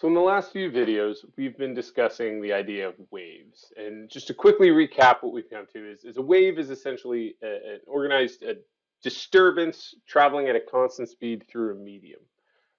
So in the last few videos, we've been discussing the idea of waves. And just to quickly recap what we've come to is a wave is essentially an organized disturbance traveling at a constant speed through a medium,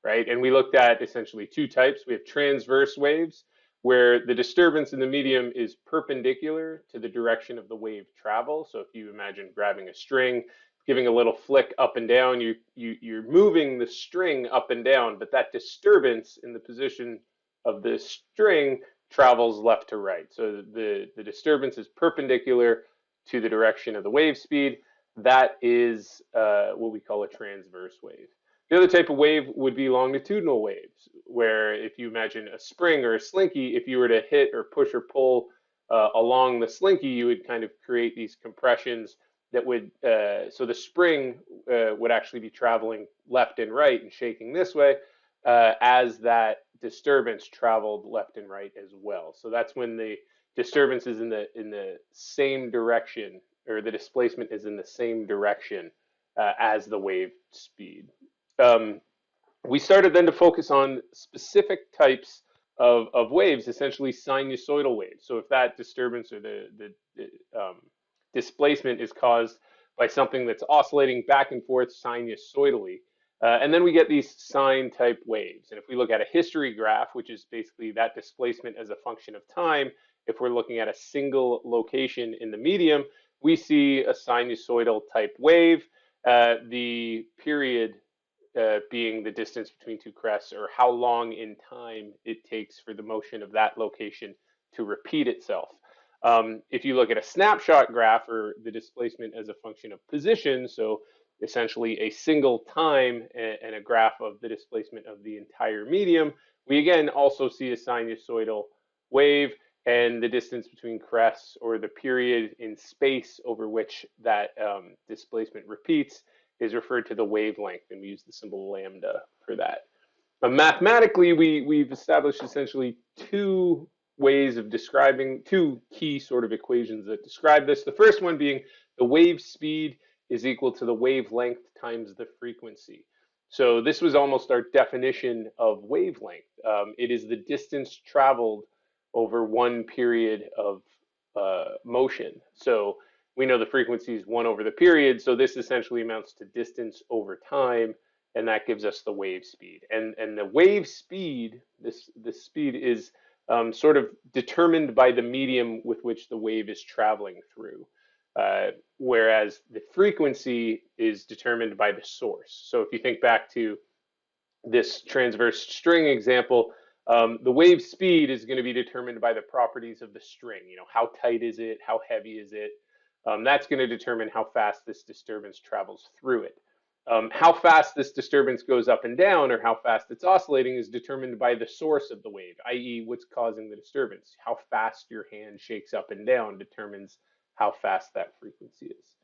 right? And we looked at essentially two types. We have transverse waves, where the disturbance in the medium is perpendicular to the direction of the wave travel. So if you imagine grabbing a string, giving a little flick up and down, you're moving the string up and down, but that disturbance in the position of the string travels left to right. So the disturbance is perpendicular to the direction of the wave speed. That is what we call a transverse wave. The other type of wave would be longitudinal waves, where if you imagine a spring or a slinky, if you were to hit or push or pull along the slinky, you would kind of create these compressions that would, so the spring would actually be traveling left and right and shaking this way as that disturbance traveled left and right as well. So that's when the disturbance is in the same direction, or the displacement is in the same direction as the wave speed. Um, we started then to focus on specific types of waves, essentially sinusoidal waves. So if that disturbance or the displacement is caused by something that's oscillating back and forth sinusoidally, and then we get these sine type waves. And if we look at a history graph, which is basically that displacement as a function of time, if we're looking at a single location in the medium, we see a sinusoidal type wave. The period being the distance between two crests, or how long in time it takes for the motion of that location to repeat itself. If you look at a snapshot graph, or the displacement as a function of position, so essentially a single time and a graph of the displacement of the entire medium, we again also see a sinusoidal wave, and the distance between crests, or the period in space over which that displacement repeats, is referred to the wavelength, and we use the symbol lambda for that. But mathematically, we've established essentially two ways of describing, two key sort of equations that describe this. The first one being the wave speed is equal to the wavelength times the frequency. So this was almost our definition of wavelength. It is the distance traveled over one period of motion. So we know the frequency is 1 over the period, so this essentially amounts to distance over time, and that gives us the wave speed. And the wave speed, this speed is sort of determined by the medium with which the wave is traveling through, whereas the frequency is determined by the source. So if you think back to this transverse string example, the wave speed is going to be determined by the properties of the string. You know, how tight is it? How heavy is it? That's going to determine how fast this disturbance travels through it. How fast this disturbance goes up and down, or how fast it's oscillating, is determined by the source of the wave, i.e. what's causing the disturbance. How fast your hand shakes up and down determines how fast that frequency is.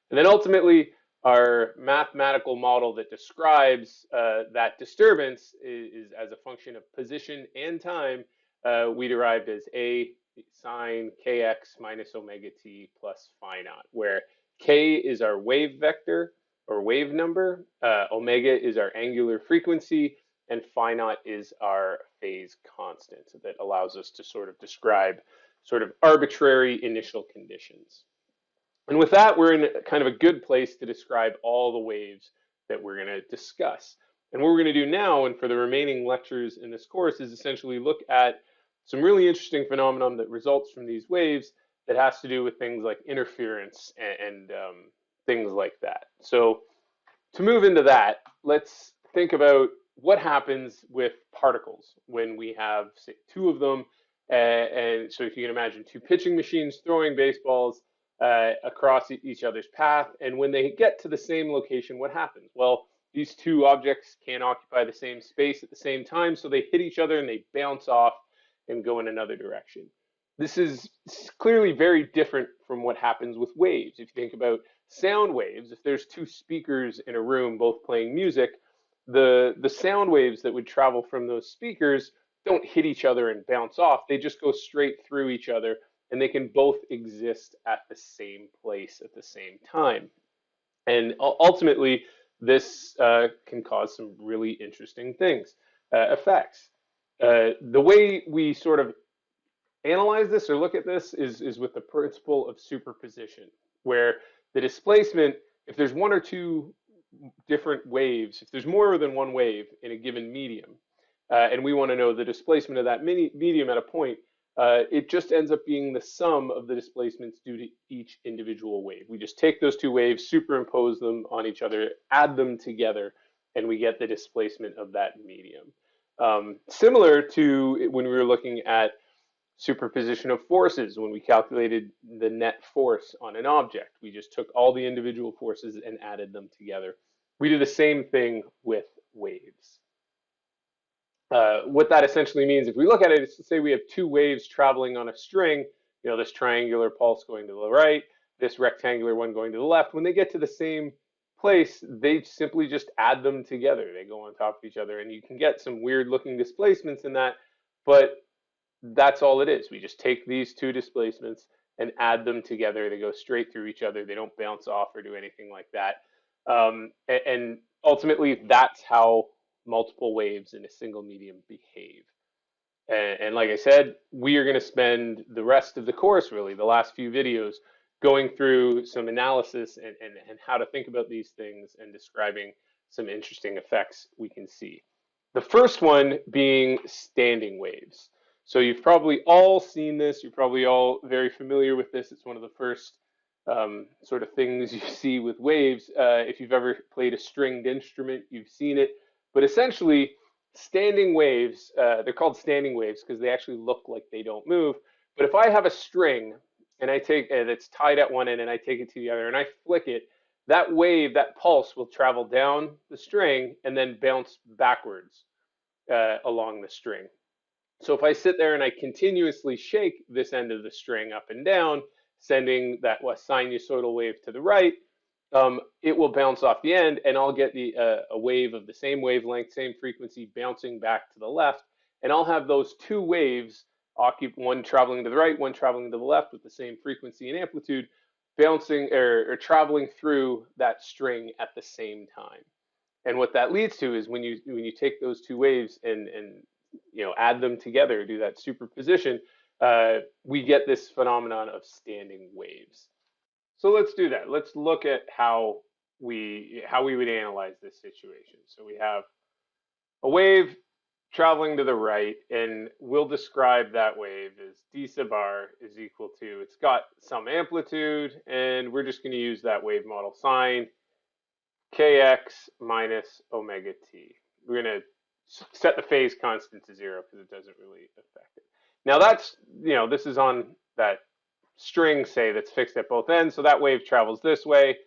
And then ultimately, our mathematical model that describes that disturbance is as a function of position and time. We derived as A sine kx minus omega t plus phi naught, where k is our wave vector or wave number, omega is our angular frequency, and phi naught is our phase constant that allows us to sort of describe sort of arbitrary initial conditions. And with that, we're in kind of a good place to describe all the waves that we're going to discuss. And what we're going to do now, and for the remaining lectures in this course, is essentially look at some really interesting phenomenon that results from these waves that has to do with things like interference and things like that. So to move into that, let's think about what happens with particles when we have, say, two of them. And so if you can imagine two pitching machines throwing baseballs across each other's path, and when they get to the same location, what happens? Well, these two objects can't occupy the same space at the same time, so they hit each other and they bounce off and go in another direction. This is clearly very different from what happens with waves. If you think about sound waves, if there's two speakers in a room both playing music, the sound waves that would travel from those speakers don't hit each other and bounce off. They just go straight through each other, and they can both exist at the same place at the same time. And ultimately, this can cause some really interesting things, effects. The way we sort of analyze this or look at this is with the principle of superposition, where the displacement, if there's one or two different waves, if there's more than one wave in a given medium, and we want to know the displacement of that medium at a point, it just ends up being the sum of the displacements due to each individual wave. We just take those two waves, superimpose them on each other, add them together, and we get the displacement of that medium. Similar to when we were looking at superposition of forces, when we calculated the net force on an object, we just took all the individual forces and added them together. We do the same thing with waves. What that essentially means, if we look at it, is to say we have two waves traveling on a string, this triangular pulse going to the right, this rectangular one going to the left. When they get to the same place, they simply just add them together. They go on top of each other, and you can get some weird looking displacements in that, but that's all it is. We just take these two displacements and add them together. They go straight through each other. They don't bounce off or do anything like that. And ultimately, that's how multiple waves in a single medium behave. And like I said, we are going to spend the rest of the course, really, the last few videos, going through some analysis and how to think about these things and describing some interesting effects we can see. The first one being standing waves. So you've probably all seen this. You're probably all very familiar with this. It's one of the first sort of things you see with waves. If you've ever played a stringed instrument, you've seen it. But essentially, standing waves, they're called standing waves because they actually look like they don't move. But if I have a string and I take that's tied at one end and I take it to the other and I flick it, that wave, that pulse will travel down the string and then bounce backwards along the string. So if I sit there and I continuously shake this end of the string up and down, sending that sinusoidal wave to the right, it will bounce off the end, and I'll get a wave of the same wavelength, same frequency, bouncing back to the left, and I'll have those two waves, one traveling to the right, one traveling to the left with the same frequency and amplitude, bouncing or traveling through that string at the same time. And what that leads to is when you take those two waves and add them together, do that superposition, we get this phenomenon of standing waves. So let's do that. Let's look at how we would analyze this situation. So we have a wave traveling to the right, and we'll describe that wave as d sub r is equal to, it's got some amplitude, and we're just going to use that wave model sine kx minus omega t. We're going to set the phase constant to 0 because it doesn't really affect it. Now that's, this is on that string, say, that's fixed at both ends. So that wave travels this way,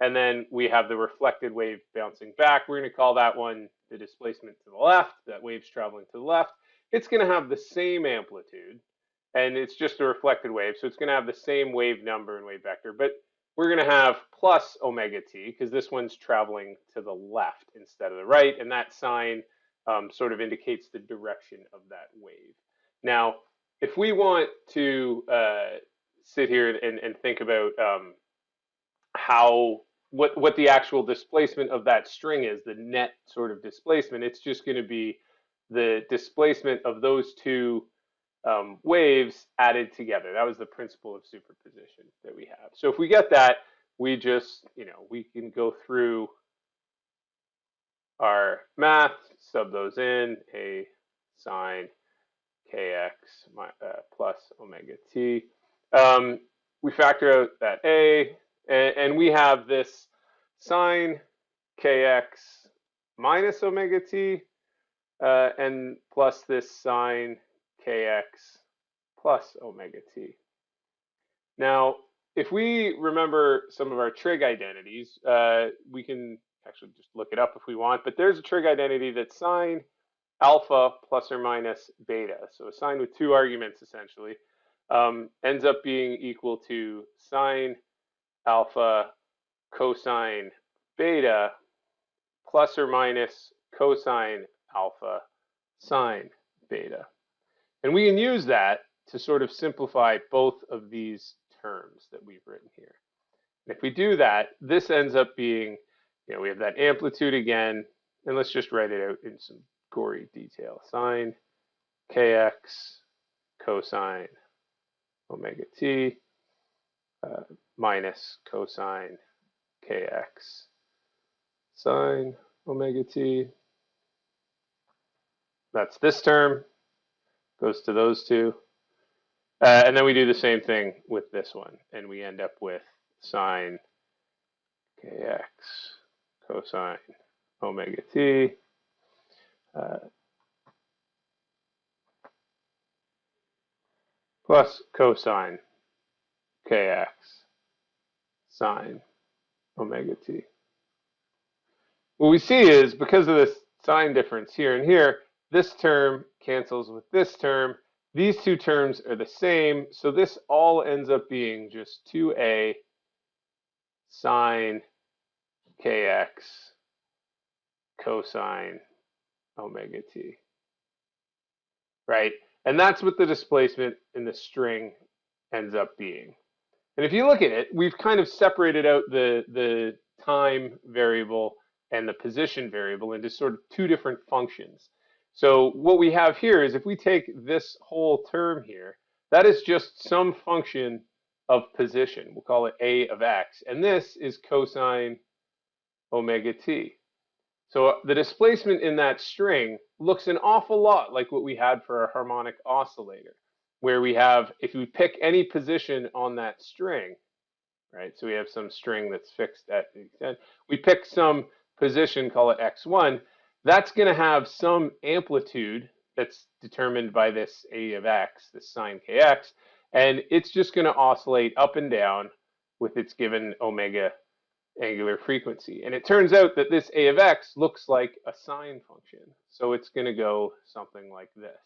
and then we have the reflected wave bouncing back. We're going to call that one the displacement to the left. That wave's traveling to the left. It's going to have the same amplitude, and it's just a reflected wave, so it's going to have the same wave number and wave vector, but we're going to have plus omega t because this one's traveling to the left instead of the right, and that sign sort of indicates the direction of that wave. Now, if we want to sit here and think about what the actual displacement of that string is, the net sort of displacement, it's just going to be the displacement of those two waves added together. That was the principle of superposition that we have. So if we get that, we just, we can go through our math, sub those in, a sine kx plus omega t. We factor out that a, and we have this sine kx minus omega t, and plus this sine kx plus omega t. Now, if we remember some of our trig identities, we can actually just look it up if we want, but there's a trig identity that's sine alpha plus or minus beta. So a sine with two arguments, essentially, ends up being equal to sine alpha cosine beta plus or minus cosine alpha sine beta. And we can use that to sort of simplify both of these terms that we've written here. And if we do that, this ends up being, we have that amplitude again, and let's just write it out in some gory detail. Sine kx cosine omega t minus cosine kx sine omega t. That's this term, goes to those two. And then we do the same thing with this one, and we end up with sine kx cosine omega t plus cosine kx sine omega t. What we see is, because of this sign difference here and here, this term cancels with this term. These two terms are the same, so this all ends up being just 2a sine kx cosine omega t, right? And that's what the displacement in the string ends up being. And if you look at it, we've kind of separated out the time variable and the position variable into sort of two different functions. So what we have here is, if we take this whole term here, that is just some function of position. We'll call it a of x. And this is cosine omega t. So the displacement in that string looks an awful lot like what we had for a harmonic oscillator, where we have, if we pick any position on that string, right? So we have some string that's fixed at the extent. We pick some position, call it x1. That's going to have some amplitude that's determined by this a of x, this sine kx, and it's just going to oscillate up and down with its given omega angular frequency. And it turns out that this a of x looks like a sine function. So it's going to go something like this.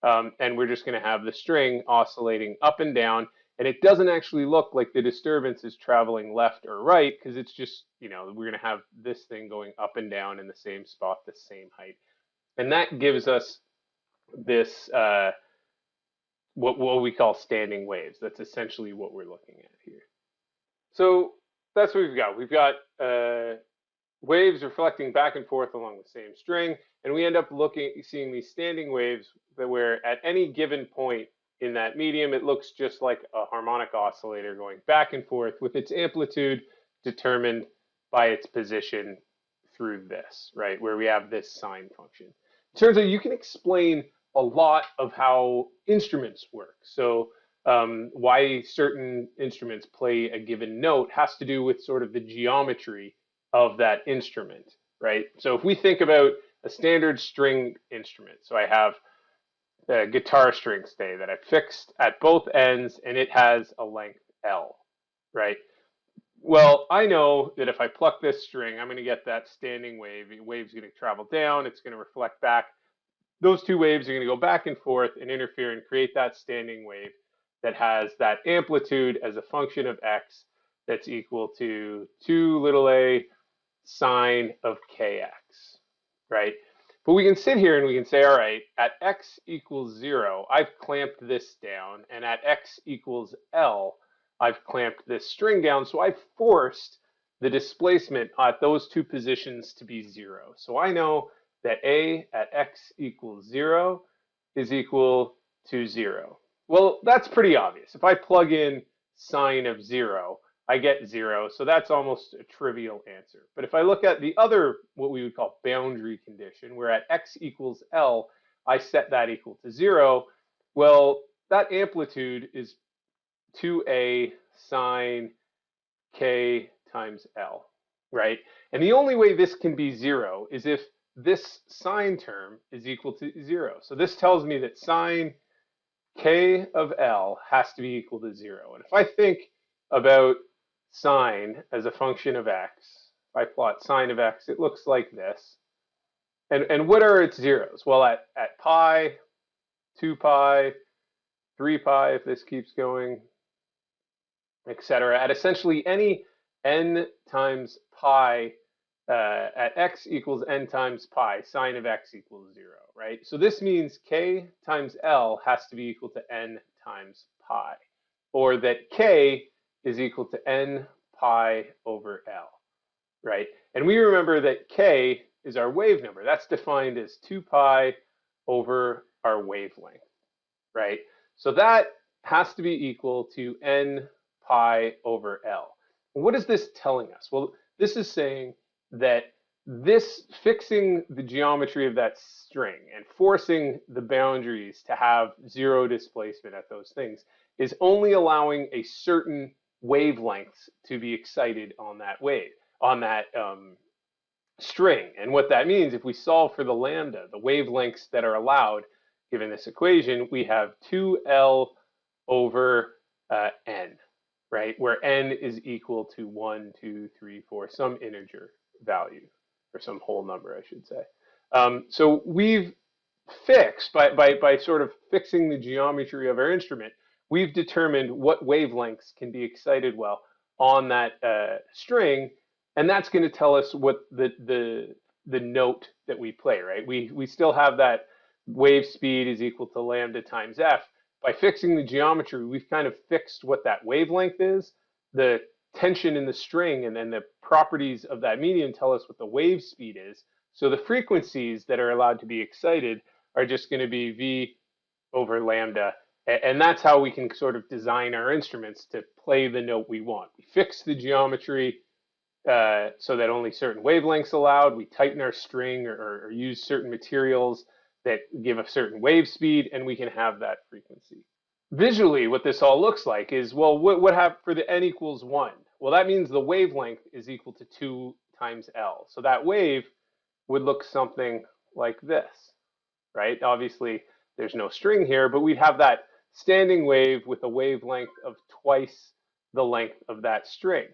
And we're just going to have the string oscillating up and down. And it doesn't actually look like the disturbance is traveling left or right, because it's just, we're going to have this thing going up and down in the same spot, the same height. And that gives us this, what we call standing waves. That's essentially what we're looking at here. So that's what we've got. We've got waves reflecting back and forth along the same string, and we end up seeing these standing waves where at any given point in that medium, it looks just like a harmonic oscillator going back and forth with its amplitude determined by its position through this, right, where we have this sine function. It turns out you can explain a lot of how instruments work. So why certain instruments play a given note has to do with sort of the geometry of that instrument, right? So if we think about a standard string instrument, so I have a guitar string, say, that I fixed at both ends, and it has a length L, right? Well, I know that if I pluck this string, I'm going to get that standing wave. The wave's going to travel down, it's going to reflect back. Those two waves are going to go back and forth and interfere and create that standing wave that has that amplitude as a function of x that's equal to 2 little a sine of kx, right? But we can sit here and we can say, all right, at x equals 0, I've clamped this down, and at x equals L, I've clamped this string down, so I've forced the displacement at those two positions to be 0. So I know that a at x equals 0 is equal to 0. Well, that's pretty obvious. If I plug in sine of 0, I get 0, so that's almost a trivial answer. But if I look at the other, what we would call boundary condition, where at x equals L, I set that equal to 0, well, that amplitude is 2a sine k times L, right? And the only way this can be 0 is if this sine term is equal to 0. So this tells me that sine k of L has to be equal to 0. And if I think about sine as a function of x, if I plot sine of x, it looks like this. And what are its zeros? Well, at pi, 2 pi, 3 pi, if this keeps going, etc. At essentially any n times pi, at x equals n times pi, sine of x equals 0, right? So this means k times L has to be equal to n times pi, or that k is equal to n pi over L, right? And we remember that k is our wave number. That's defined as 2 pi over our wavelength, right? So that has to be equal to n pi over L. What is this telling us? Well, this is saying that this fixing the geometry of that string and forcing the boundaries to have zero displacement at those things is only allowing a certain wavelength to be excited on that wave, on that string. And what that means, if we solve for the lambda, the wavelengths that are allowed, given this equation, we have 2L over n, right? Where n is equal to 1, 2, 3, 4, some integer value, or some whole number, I should say. So we've fixed, by sort of fixing the geometry of our instrument, we've determined what wavelengths can be excited well on that string, and that's going to tell us what the note that we play, right? We still have that wave speed is equal to lambda times f. By fixing the geometry, we've kind of fixed what that wavelength is. The tension in the string and then the properties of that medium tell us what the wave speed is. So the frequencies that are allowed to be excited are just going to be v over lambda. And that's how we can sort of design our instruments to play the note we want. We fix the geometry so that only certain wavelengths allowed. We tighten our string or use certain materials that give a certain wave speed, and we can have that frequency. Visually, what this all looks like is, well, what happens for the n equals 1? Well, that means the wavelength is equal to 2 times L. So that wave would look something like this, right? Obviously, there's no string here, but we'd have that standing wave with a wavelength of twice the length of that string.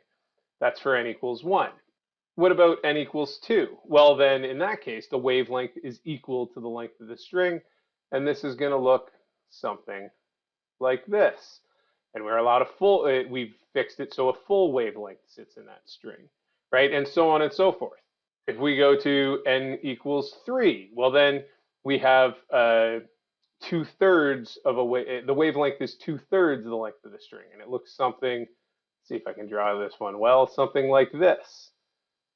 That's for n equals 1. What about n equals 2? Well, then in that case, the wavelength is equal to the length of the string, and this is going to look something like this. And we're allowed a full, we've fixed it so a full wavelength sits in that string, right? And so on and so forth. If we go to n equals 3, well, then we have 2/3 of a wave, the wavelength is 2/3 of the length of the string, and it looks something, see if I can draw this one well, something like this.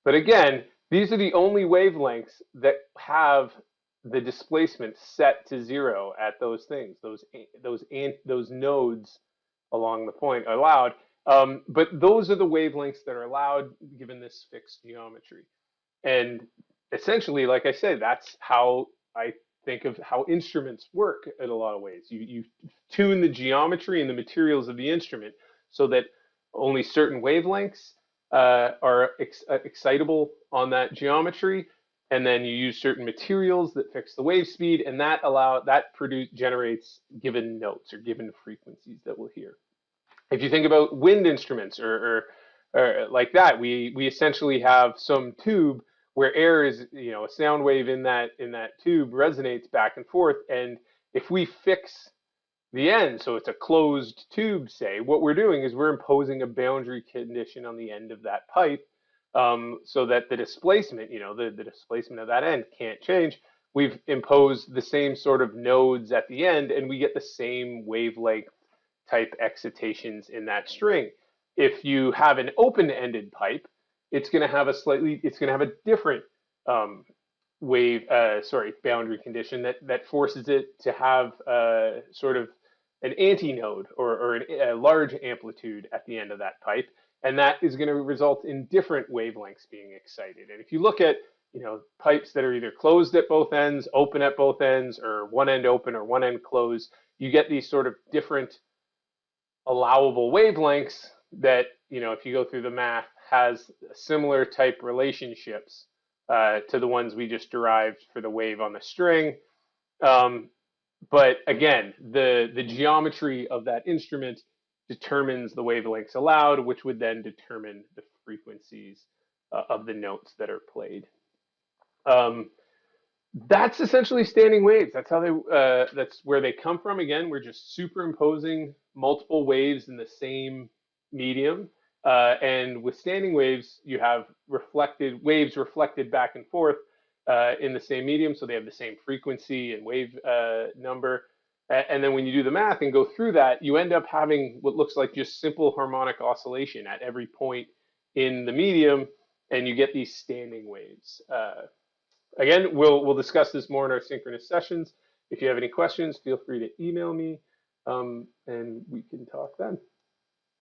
But again, these are the only wavelengths that have the displacement set to 0 at those things, those nodes along the point are allowed. But those are the wavelengths that are allowed given this fixed geometry. And essentially, like I said, that's how I think of how instruments work in a lot of ways. You tune the geometry and the materials of the instrument so that only certain wavelengths are excitable on that geometry, and then you use certain materials that fix the wave speed, and that generates given notes or given frequencies that we'll hear. If you think about wind instruments or like that, we essentially have some tube where air is, a sound wave in that tube resonates back and forth, and if we fix the end, so it's a closed tube, say, what we're doing is we're imposing a boundary condition on the end of that pipe, so that the displacement, the displacement of that end can't change. We've imposed the same sort of nodes at the end, and we get the same wavelength type excitations in that string. If you have an open-ended pipe, it's going to have a different boundary condition that forces it to have sort of an antinode or a large amplitude at the end of that pipe, and that is going to result in different wavelengths being excited. And if you look at pipes that are either closed at both ends, open at both ends, or one end open or one end closed, you get these sort of different allowable wavelengths that, if you go through the math, has similar type relationships to the ones we just derived for the wave on the string. But again, the geometry of that instrument determines the wavelengths allowed, which would then determine the frequencies of the notes that are played. That's essentially standing waves. That's where they come from. Again, we're just superimposing multiple waves in the same medium. And with standing waves, you have waves reflected back and forth in the same medium, so they have the same frequency and wave number. And then when you do the math and go through that, you end up having what looks like just simple harmonic oscillation at every point in the medium, and you get these standing waves. Again, we'll discuss this more in our synchronous sessions, If you have any questions, feel free to email me and we can talk then.